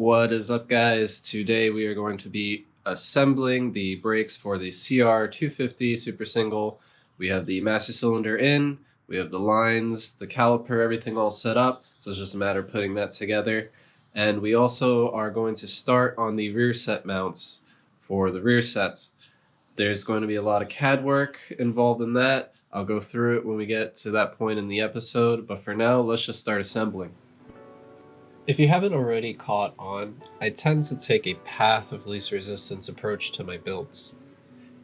What is up, guys? Today we are going to be assembling the brakes for the CR250 Super Single. We have the master cylinder in, we have the lines, the caliper, everything all set up, so it's just a matter of putting that together. And we also are going to start on the Rearset mounts for the rear sets. There's going to be a lot of CAD work involved in that. I'll go through it when we get to that point in the episode, but for now, let's just start assembling. If you haven't already caught on, I tend to take a path of least resistance approach to my builds.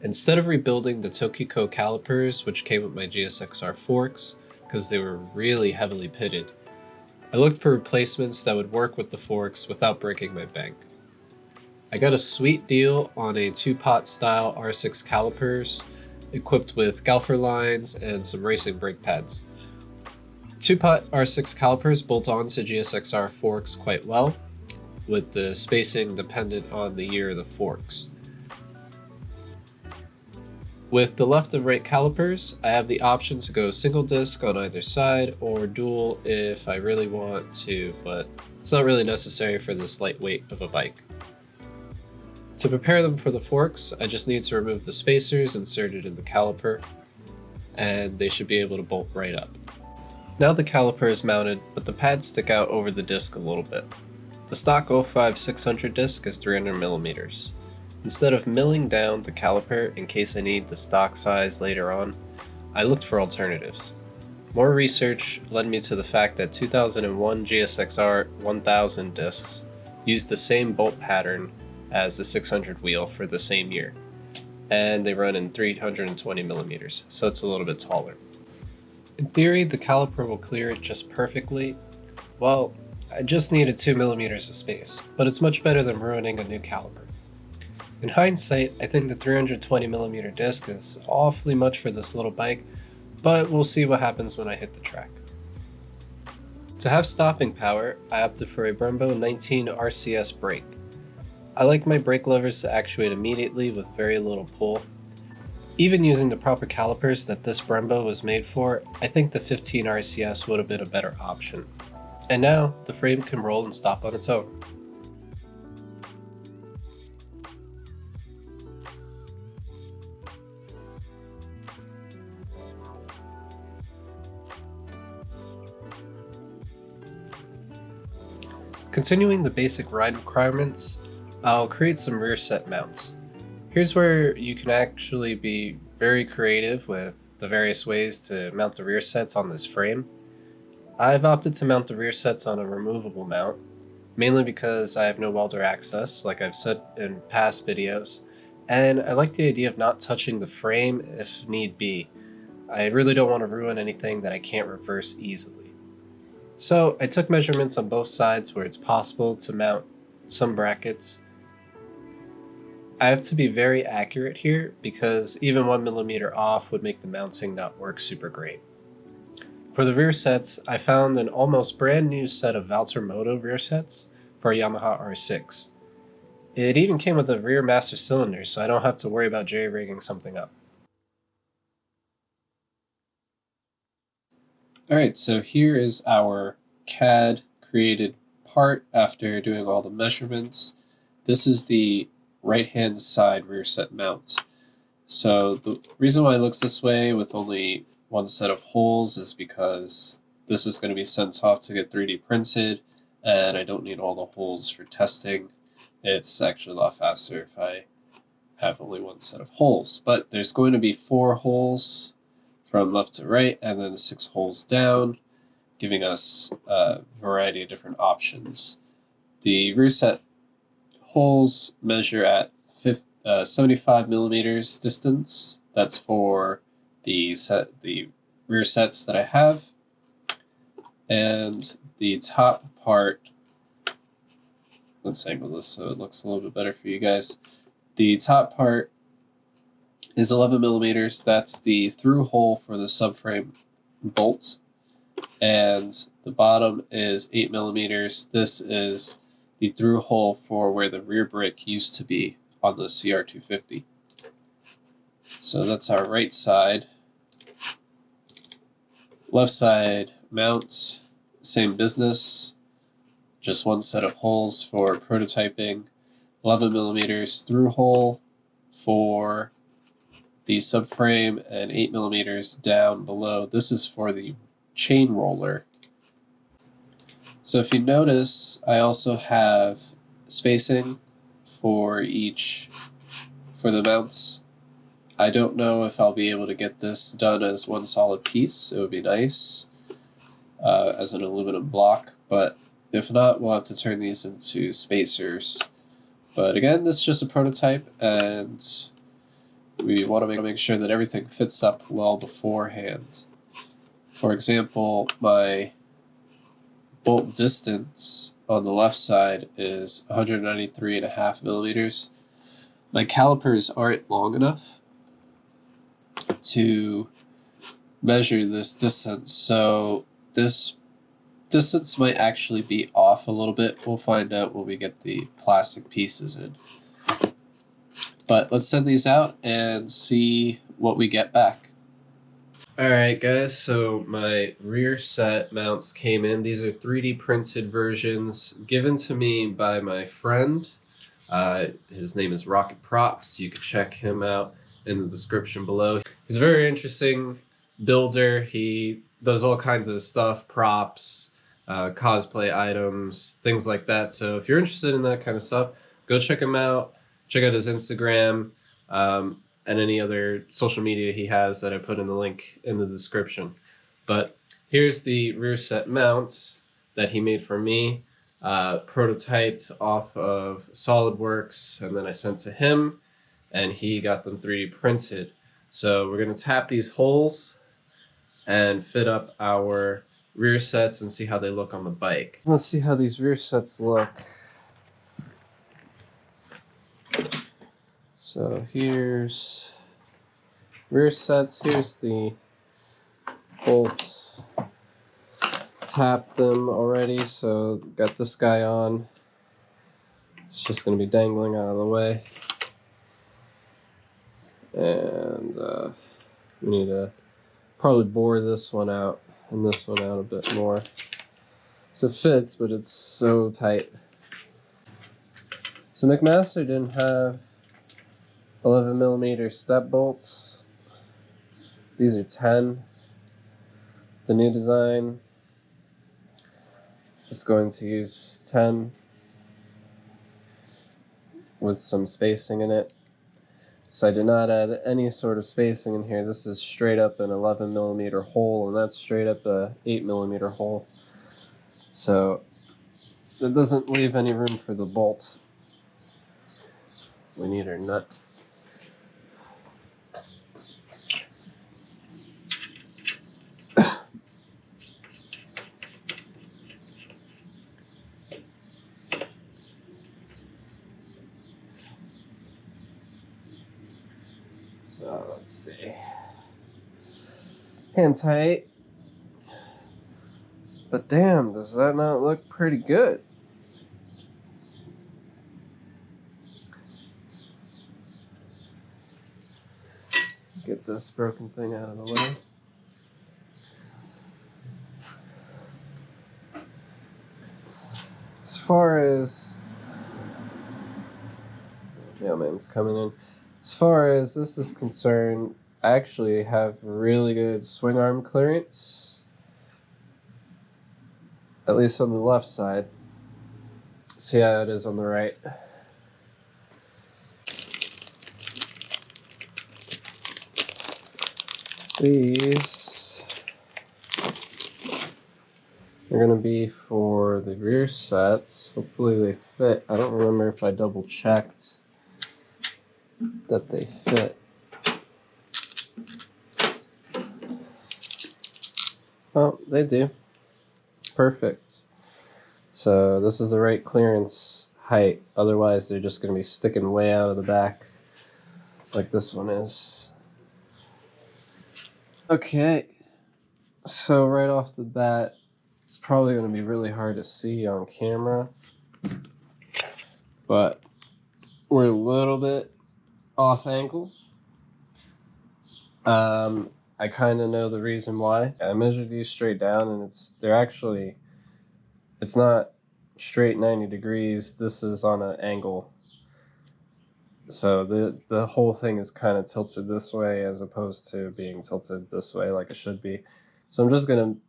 Instead of rebuilding the Tokiko calipers, which came with my GSXR forks, because they were really heavily pitted, I looked for replacements that would work with the forks without breaking my bank. I got a sweet deal on a 2-pot style R6 calipers, equipped with galper lines and some racing brake pads. 2-pot R6 calipers bolt onto GSXR forks quite well, with the spacing dependent on the year of the forks. With the left and right calipers, I have the option to go single disc on either side or dual if I really want to, but it's not really necessary for this lightweight of a bike. To prepare them for the forks, I just need to remove the spacers inserted in the caliper, and they should be able to bolt right up. Now the caliper is mounted, but the pads stick out over the disc a little bit. The stock 05-600 disc is 300mm. Instead of milling down the caliper in case I need the stock size later on, I looked for alternatives. More research led me to the fact that 2001 GSXR 1000 discs used the same bolt pattern as the 600 wheel for the same year, and they run in 320mm, so it's a little bit taller. In theory, the caliper will clear it just perfectly. Well, I just needed 2mm of space, but it's much better than ruining a new caliper. In hindsight, I think the 320mm disc is awfully much for this little bike, but we'll see what happens when I hit the track. To have stopping power, I opted for a Brembo 19 RCS brake. I like my brake levers to actuate immediately with very little pull. Even using the proper calipers that this Brembo was made for, I think the 15 RCS would have been a better option. And now, the frame can roll and stop on its own. Continuing the basic ride requirements, I'll create some Rearset mounts. Here's where you can actually be very creative with the various ways to mount the rear sets on this frame. I've opted to mount the rear sets on a removable mount, mainly because I have no welder access, like I've said in past videos, and I like the idea of not touching the frame if need be. I really don't want to ruin anything that I can't reverse easily. So I took measurements on both sides where it's possible to mount some brackets. I have to be very accurate here because even 1mm off would make the mounting not work super great. For the rear sets, I found an almost brand new set of Valtermoto rear sets for a Yamaha R6. It even came with a rear master cylinder, so I don't have to worry about jerry-rigging something up. Alright, so here is our CAD created part after doing all the measurements. This is the right-hand side Rearset mount. So the reason why it looks this way with only one set of holes is because this is going to be sent off to get 3D printed, and I don't need all the holes for testing. It's actually a lot faster if I have only one set of holes. But there's going to be 4 holes from left to right, and then 6 holes down, giving us a variety of different options. The Rearset holes measure at 75mm distance. That's for the rear sets that I have. And the top part, let's angle this so it looks a little bit better for you guys. The top part is 11mm. That's the through hole for the subframe bolt. And the bottom is 8mm. This is the through hole for where the rear brake used to be on the CR250. So that's our right side. Left side mount, same business. just one set of holes for prototyping, 11 millimeters through hole for the subframe, and 8 millimeters down below. This is for the chain roller. So if you notice, I also have spacing for the mounts. I don't know if I'll be able to get this done as one solid piece. It would be nice as an aluminum block, but if not, we'll have to turn these into spacers. But again, this is just a prototype, and we want to make sure that everything fits up well beforehand. For example, my bolt distance on the left side is 193.5 millimeters. My calipers aren't long enough to measure this distance, so this distance might actually be off a little bit. We'll find out when we get the plastic pieces in. But let's send these out and see what we get back. Alright guys, so my Rearset mounts came in. These are 3D printed versions given to me by my friend. His name is Rocket Props. You can check him out in the description below. He's a very interesting builder. He does all kinds of stuff, props, cosplay items, things like that. So if you're interested in that kind of stuff, go check him out. Check out his Instagram and any other social media he has that I put in the link in the description. But here's the Rearset mounts that he made for me, prototyped off of SolidWorks, and then I sent to him, and he got them 3D printed. So we're going to tap these holes and fit up our rear sets and see how they look on the bike. Let's see how these rear sets look. So here's rear sets, here's the bolts. Tapped them already, so got this guy on. It's just going to be dangling out of the way. And we need to probably bore this one out and this one out a bit more. So it fits, but it's so tight. So McMaster didn't have 11 millimeter step bolts. These are 10. The new design is going to use 10 with some spacing in it. So I did not add any sort of spacing in here. This is straight up an 11 millimeter hole, and that's straight up a 8 millimeter hole. So it doesn't leave any room for the bolts. We need our nut. So let's see. Hand tight. But damn, does that not look pretty good? Get this broken thing out of the way. As far as mailman's coming in. As far as this is concerned, I actually have really good swing arm clearance, at least on the left side. See how it is on the right. These are going to be for the rear sets. Hopefully they fit. I don't remember if I double checked that they fit. Oh, they do. Perfect. So this is the right clearance height. Otherwise they're just going to be sticking way out of the back like this one is. Okay. So right off the bat, it's probably going to be really hard to see on camera, but we're a little bit off angle. I kind of know the reason why. I measured these straight down, and it's not straight 90 degrees. This is on an angle. So the whole thing is kind of tilted this way as opposed to being tilted this way like it should be. So I'm just going to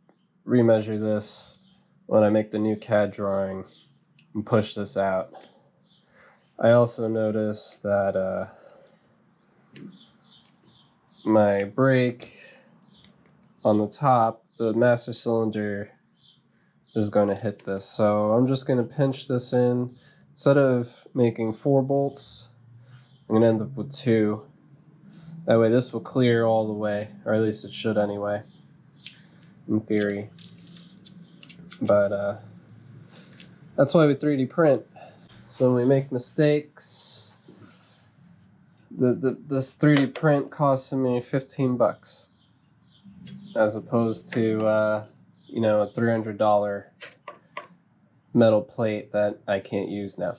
remeasure this when I make the new CAD drawing and push this out. I also noticed that my brake on the top, the master cylinder is going to hit this. So I'm just going to pinch this in. Instead of making 4 bolts, I'm going to end up with 2. That way this will clear all the way, or at least it should anyway, in theory. But that's why we 3D print. So when we make mistakes, this 3D print costs me $15 as opposed to you know, a $300 metal plate that I can't use now.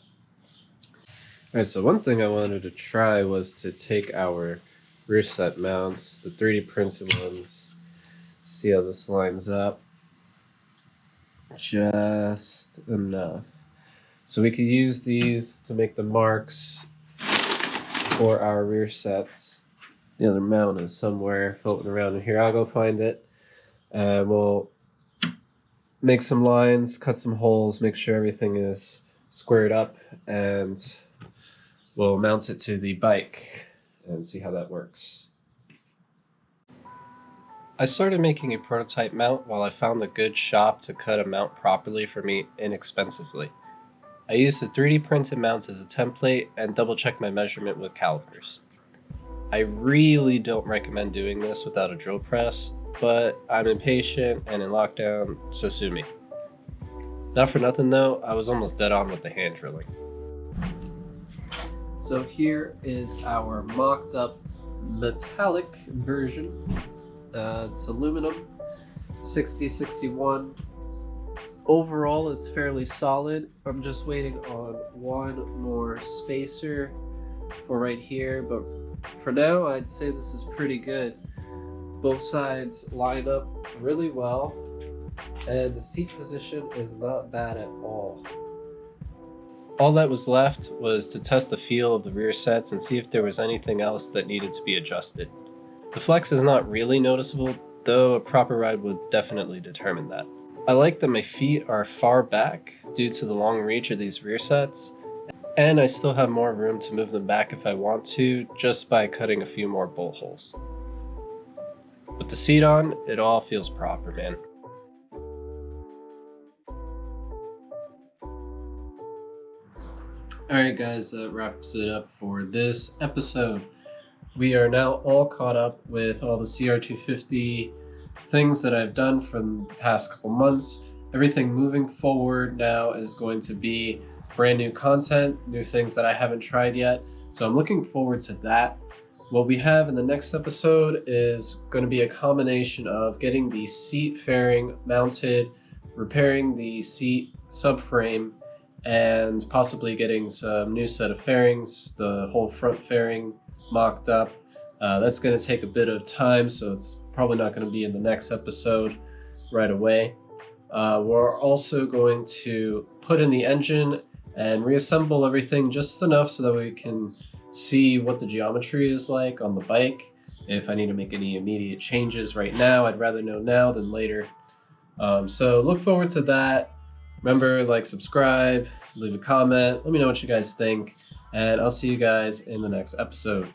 Alright, so one thing I wanted to try was to take our Rearset mounts, the 3D printed ones, see how this lines up. Just enough. So we could use these to make the marks for our rear sets. The other mount is somewhere floating around in here. I'll go find it. And we'll make some lines, cut some holes, make sure everything is squared up, and we'll mount it to the bike and see how that works. I started making a prototype mount while I found a good shop to cut a mount properly for me inexpensively. I used the 3D printed mounts as a template and double checked my measurement with calipers. I really don't recommend doing this without a drill press, but I'm impatient and in lockdown, so sue me. Not for nothing though, I was almost dead on with the hand drilling. So here is our mocked up metallic version. It's aluminum, 6061. Overall, it's fairly solid. I'm just waiting on one more spacer for right here, but for now, I'd say this is pretty good. Both sides line up really well, and the seat position is not bad at all. All that was left was to test the feel of the rear sets and see if there was anything else that needed to be adjusted. The flex is not really noticeable, though a proper ride would definitely determine that. I like that my feet are far back due to the long reach of these rear sets, and I still have more room to move them back if I want to, just by cutting a few more bolt holes. With the seat on, it all feels proper, man. Alright guys, that wraps it up for this episode. We are now all caught up with all the CR250 things that I've done from the past couple months. Everything moving forward now is going to be brand new content, new things that I haven't tried yet. So I'm looking forward to that. What we have in the next episode is going to be a combination of getting the seat fairing mounted, repairing the seat subframe, and possibly getting some new set of fairings, the whole front fairing mocked up. That's going to take a bit of time, so it's probably not going to be in the next episode right away. We're also going to put in the engine and reassemble everything just enough so that we can see what the geometry is like on the bike. If I need to make any immediate changes right now, I'd rather know now than later. So look forward to that. Remember, like, subscribe, leave a comment, let me know what you guys think, and I'll see you guys in the next episode.